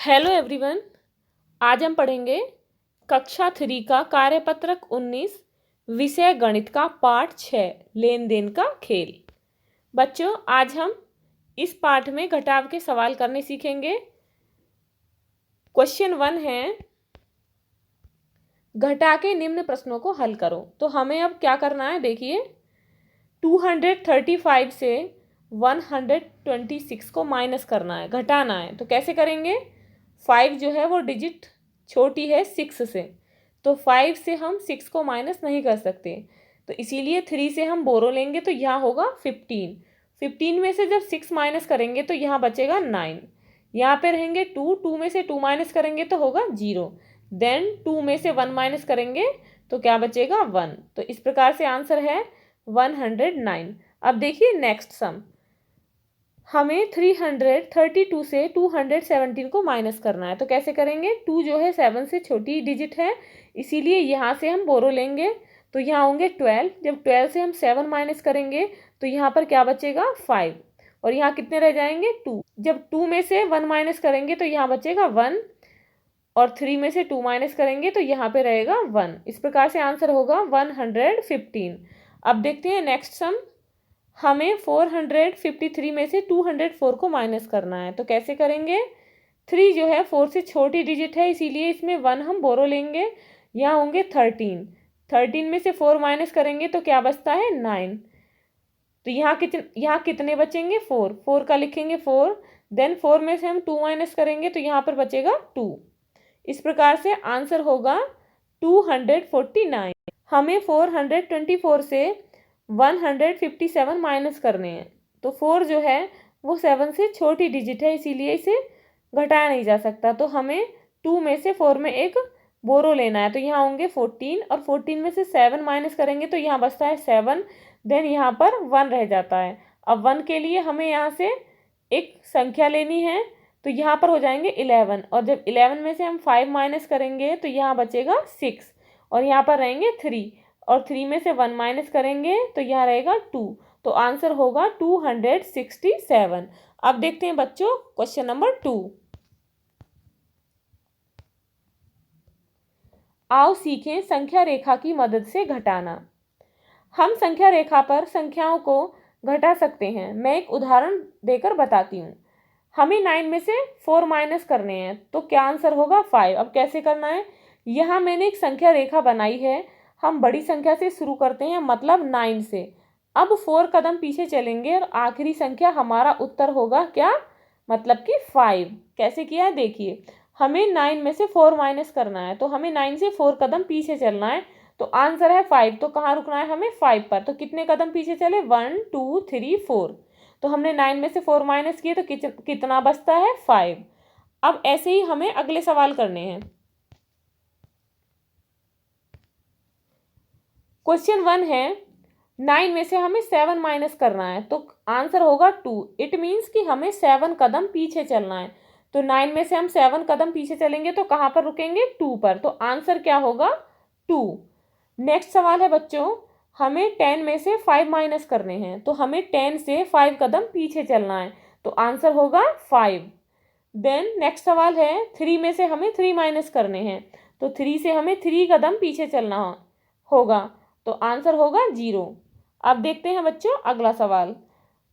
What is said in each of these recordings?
Hello everyone. आज हम पढ़ेंगे कक्षा 3 का कार्यपत्रक 19 विषय गणित का पाठ 6 लेन देन का खेल। बच्चों, आज हम इस पाठ में घटाव के सवाल करने सीखेंगे। क्वेश्चन 1 है, घटा के निम्न प्रश्नों को हल करो। तो हमें अब क्या करना है, देखिए 235 से 126 को माइनस करना है, घटाना है। तो कैसे करेंगे, 5 जो है वो डिजिट छोटी है 6 से, तो 5 से हम 6 को माइनस नहीं कर सकते, तो इसीलिए 3 से हम बोरो लेंगे, तो यहाँ होगा 15। 15 में से जब 6 माइनस करेंगे तो यहाँ बचेगा 9। यहाँ पे रहेंगे 2 में से 2 माइनस करेंगे तो होगा 0। देन 2 में से 1 माइनस करेंगे तो क्या बचेगा 1। तो इस प्रकार से आंसर है 109। अब देखिए नेक्स्ट सम, हमें 332 से 217 को माइनस करना है। तो कैसे करेंगे, 2 जो है 7 से छोटी डिजिट है, इसीलिए यहाँ से हम बोरो लेंगे, तो यहाँ होंगे 12। जब 12 से हम 7 माइनस करेंगे तो यहाँ पर क्या बचेगा 5, और यहाँ कितने रह जाएंगे 2। जब 2 में से 1 माइनस करेंगे तो यहाँ बचेगा 1, और 3 में से 2 माइनस करेंगे तो यहाँ पे रहेगा 1। इस प्रकार से आंसर होगा 115। अब देखते हैं नेक्स्ट सम, हमें 453 में से 204 को माइनस करना है। तो कैसे करेंगे, 3 जो है 4 से छोटी डिजिट है, इसीलिए इसमें 1 हम बोरो लेंगे, यहाँ होंगे 13। 13 में से 4 माइनस करेंगे तो क्या बचता है 9। तो यहाँ कितने बचेंगे 4, 4 का लिखेंगे 4। देन 4 में से हम 2 माइनस करेंगे तो यहाँ पर बचेगा 2। इस प्रकार से आंसर होगा 249। हमें 424 से 157 माइनस करने हैं। तो 4 जो है वो 7 से छोटी डिजिट है, इसीलिए इसे घटाया नहीं जा सकता, तो हमें 2 में से 4 में एक बोरो लेना है। तो यहाँ होंगे 14, और 14 में से 7 माइनस करेंगे तो यहाँ बचता है 7। देन यहाँ पर 1 रह जाता है। अब 1 के लिए हमें यहाँ से एक संख्या लेनी है, तो यहाँ पर हो जाएंगे 11, और जब 11 में से हम 5 माइनस करेंगे तो यहाँ बचेगा 6, और यहाँ पर रहेंगे 3, और 3 में से 1 माइनस करेंगे तो यहाँ रहेगा 2। तो आंसर होगा 267। अब देखते हैं बच्चों क्वेश्चन नंबर 2। आओ सीखें संख्या रेखा की मदद से घटाना। हम संख्या रेखा पर संख्याओं को घटा सकते हैं। मैं एक उदाहरण देकर बताती हूँ। हमें 9 में से 4 माइनस करने हैं, तो क्या आंसर होगा 5। अब कैसे करना है, यहाँ मैंने एक संख्या रेखा बनाई है, हम बड़ी संख्या से शुरू करते हैं, मतलब 9 से। अब 4 कदम पीछे चलेंगे और आखिरी संख्या हमारा उत्तर होगा क्या, मतलब कि 5। कैसे किया है देखिए, हमें 9 में से 4 माइनस करना है, तो हमें 9 से 4 कदम पीछे चलना है, तो आंसर है 5। तो कहाँ रुकना है हमें 5 पर। तो कितने कदम पीछे चले, 1 2 3 4। तो हमने 9 में से 4 माइनस किए तो कितना बचता है 5। अब ऐसे ही हमें अगले सवाल करने हैं। क्वेश्चन 1 है, 9 में से हमें 7 माइनस करना है, तो आंसर होगा 2। इट मीन्स कि हमें 7 कदम पीछे चलना है। तो 9 में से हम 7 कदम पीछे चलेंगे तो कहाँ पर रुकेंगे 2 पर। तो आंसर क्या होगा 2। नेक्स्ट सवाल है बच्चों, हमें 10 में से 5 माइनस करने हैं, तो हमें 10 से 5 कदम पीछे चलना है, तो आंसर होगा 5। देन नेक्स्ट सवाल है, 3 में से हमें 3 माइनस करने हैं, तो 3 से हमें 3 कदम पीछे चलना होगा, तो आंसर होगा 0। अब देखते हैं बच्चों अगला सवाल,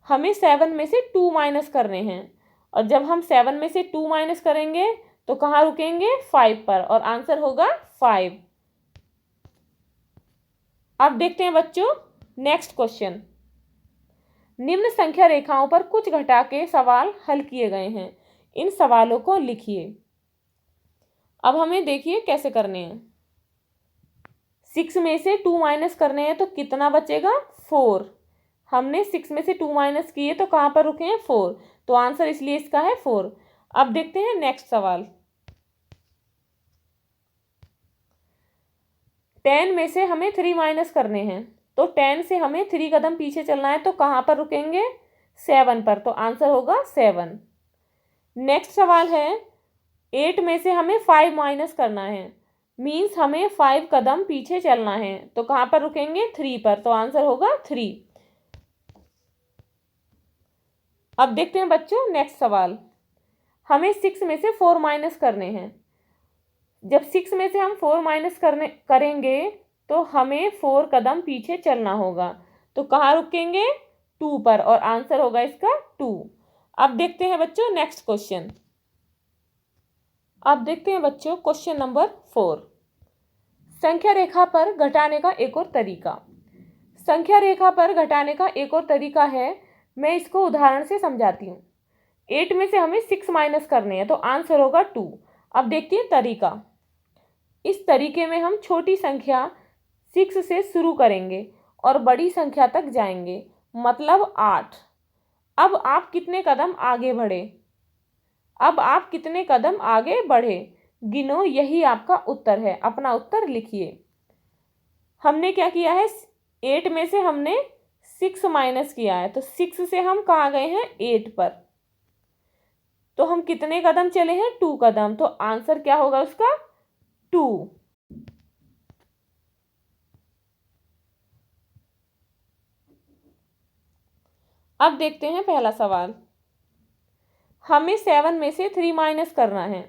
हमें 7 में से 2 माइनस करने हैं, और जब हम 7 में से 2 माइनस करेंगे तो कहाँ रुकेंगे 5 पर, और आंसर होगा 5। अब देखते हैं बच्चों नेक्स्ट क्वेश्चन, निम्न संख्या रेखाओं पर कुछ घटा के सवाल हल किए गए हैं, इन सवालों को लिखिए। अब हमें देखिए कैसे करने हैं। 6 में से 2 माइनस करने हैं, तो कितना बचेगा 4। हमने 6 में से 2 माइनस किए तो कहाँ पर रुके हैं 4, तो आंसर इसलिए इसका है 4। अब देखते हैं नेक्स्ट सवाल, 10 में से हमें 3 माइनस करने हैं, तो 10 से हमें 3 कदम पीछे चलना है, तो कहाँ पर रुकेंगे 7 पर, तो आंसर होगा 7। नेक्स्ट सवाल है, 8 में से हमें 5 माइनस करना है, मीन्स हमें 5 कदम पीछे चलना है, तो कहाँ पर रुकेंगे 3 पर, तो आंसर होगा 3। अब देखते हैं बच्चों नेक्स्ट सवाल, हमें 6 में से 4 माइनस करने हैं। जब 6 में से हम 4 माइनस करेंगे तो हमें 4 कदम पीछे चलना होगा। तो कहाँ रुकेंगे? 2 पर, और आंसर होगा इसका 2। अब देखते हैं बच्चों नेक्स्ट क्वेश्चन। अब देखते हैं बच्चों क्वेश्चन नंबर 4। संख्या रेखा पर घटाने का एक और तरीका। संख्या रेखा पर घटाने का एक और तरीका है, मैं इसको उदाहरण से समझाती हूँ। 8 में से हमें 6 माइनस करने हैं तो आंसर होगा 2। अब देखते हैं तरीका। इस तरीके में हम छोटी संख्या 6 से शुरू करेंगे और बड़ी संख्या तक जाएंगे, मतलब 8। अब आप कितने कदम आगे बढ़े? अब आप कितने कदम आगे बढ़े गिनो, यही आपका उत्तर है। अपना उत्तर लिखिए। हमने क्या किया है? 8 में से हमने 6 माइनस किया है, तो 6 से हम कहाँ गए हैं? 8 पर। तो हम कितने कदम चले हैं? 2 कदम। तो आंसर क्या होगा उसका? 2। अब देखते हैं पहला सवाल। हमें 7 में से 3 माइनस करना है,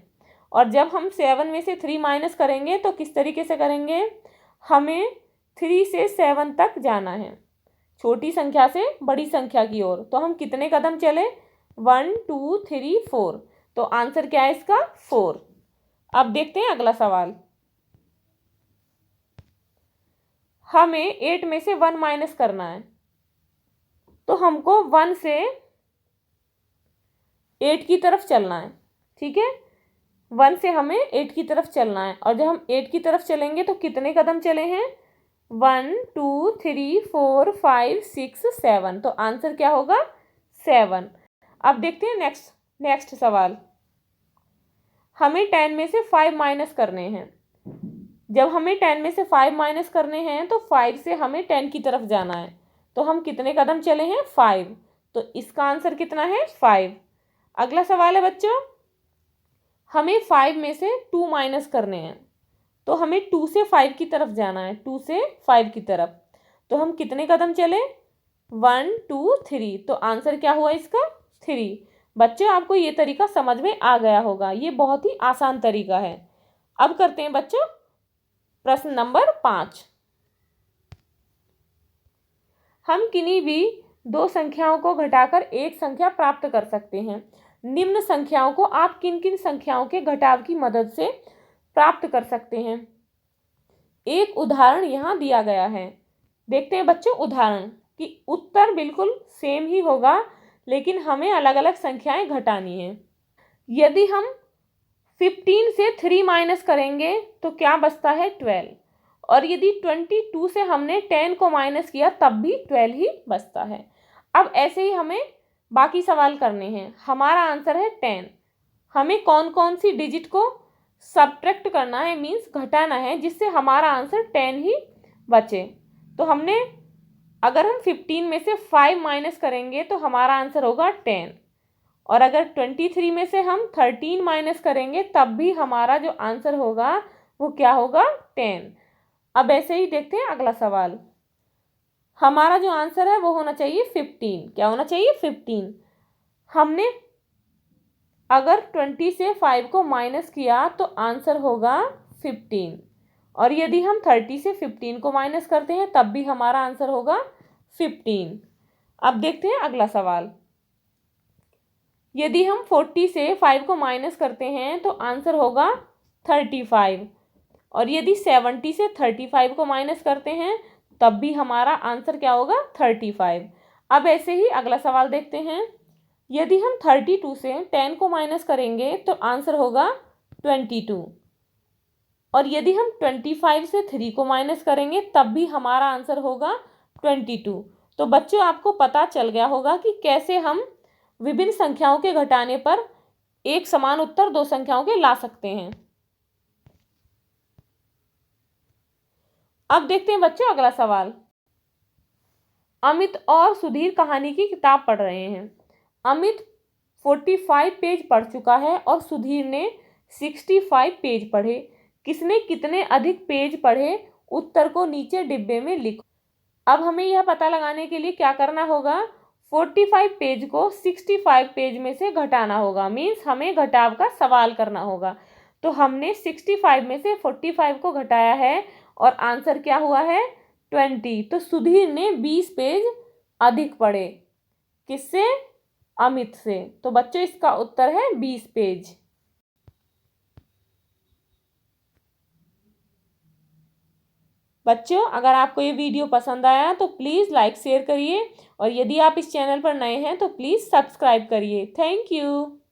और जब हम 7 में से 3 माइनस करेंगे तो किस तरीके से करेंगे? हमें 3 से 7 तक जाना है, छोटी संख्या से बड़ी संख्या की ओर। तो हम कितने कदम चले? 1 2 3 4। तो आंसर क्या है इसका? 4। अब देखते हैं अगला सवाल। हमें 8 में से 1 माइनस करना है, तो हमको 1 से 8 की तरफ चलना है। ठीक है, 1 से हमें 8 की तरफ चलना है, और जब हम 8 की तरफ चलेंगे तो कितने कदम चले हैं? 1 2 3 4 5 6 7। तो आंसर क्या होगा? 7। अब देखते हैं नेक्स्ट सवाल। हमें 10 में से 5 माइनस करने हैं। जब हमें 10 में से 5 माइनस करने हैं तो 5 से हमें 10 की तरफ जाना है। तो हम कितने कदम चले हैं? 5। तो इसका आंसर कितना है? 5। अगला सवाल है बच्चों, हमें 5 में से 2 माइनस करने हैं, तो हमें 2 से 5 की तरफ जाना है। 2 से 5 की तरफ। तो हम कितने कदम चले? 1 2 3। तो आंसर क्या हुआ इसका? 3। बच्चों आपको ये तरीका समझ में आ गया होगा, ये बहुत ही आसान तरीका है। अब करते हैं बच्चों प्रश्न नंबर 5। हम किन्हीं भी दो संख्याओं को घटाकर एक संख्या प्राप्त कर सकते हैं। निम्न संख्याओं को आप किन किन संख्याओं के घटाव की मदद से प्राप्त कर सकते हैं? एक उदाहरण यहाँ दिया गया है। देखते हैं बच्चों उदाहरण कि उत्तर बिल्कुल सेम ही होगा, लेकिन हमें अलग अलग संख्याएं घटानी है। यदि हम 15 से 3 माइनस करेंगे तो क्या बचता है? 12। और यदि 22 से हमने 10 को माइनस किया तब भी 12 ही बचता है। अब ऐसे ही हमें बाकी सवाल करने हैं। हमारा आंसर है 10। हमें कौन कौन सी डिजिट को सब्ट्रैक्ट करना है, मीन्स घटाना है, जिससे हमारा आंसर 10 ही बचे। तो हमने अगर हम 15 में से 5 माइनस करेंगे तो हमारा आंसर होगा 10, और अगर 23 में से हम 13 माइनस करेंगे तब भी हमारा जो आंसर होगा वो क्या होगा? 10। अब ऐसे ही देखते हैं अगला सवाल। हमारा जो आंसर है वो होना चाहिए 15। क्या होना चाहिए? 15। हमने अगर 20 से 5 को माइनस किया तो आंसर होगा 15, और यदि हम 30 से 15 को माइनस करते हैं तब भी हमारा आंसर होगा 15। अब देखते हैं अगला सवाल। यदि हम 40 से 5 को माइनस करते हैं तो आंसर होगा 35, और यदि 70 से 35 को माइनस करते हैं तब भी हमारा आंसर क्या होगा? 35। अब ऐसे ही अगला सवाल देखते हैं। यदि हम 32 से 10 को माइनस करेंगे तो आंसर होगा 22, और यदि हम 25 से 3 को माइनस करेंगे तब भी हमारा आंसर होगा 22। तो बच्चों आपको पता चल गया होगा कि कैसे हम विभिन्न संख्याओं के घटाने पर एक समान उत्तर दो संख्याओं के ला सकते हैं। अब देखते हैं बच्चों अगला सवाल। अमित और सुधीर कहानी की किताब पढ़ रहे हैं। अमित 45 पेज पढ़ चुका है और सुधीर ने 65 पेज पढ़े। किसने कितने अधिक पेज पढ़े? उत्तर को नीचे डिब्बे में लिखो। अब हमें यह पता लगाने के लिए क्या करना होगा? 45 पेज को 65 पेज में से घटाना होगा। मीन्स हमें घटाव का सवाल करना होगा। तो हमने 65 में से 45 को घटाया है और आंसर क्या हुआ है 20। तो सुधीर ने 20 पेज अधिक पढ़े। किससे? अमित से। तो बच्चों इसका उत्तर है 20 पेज। बच्चों अगर आपको ये वीडियो पसंद आया तो प्लीज़ लाइक शेयर करिए और यदि आप इस चैनल पर नए हैं तो प्लीज़ सब्सक्राइब करिए। Thank you.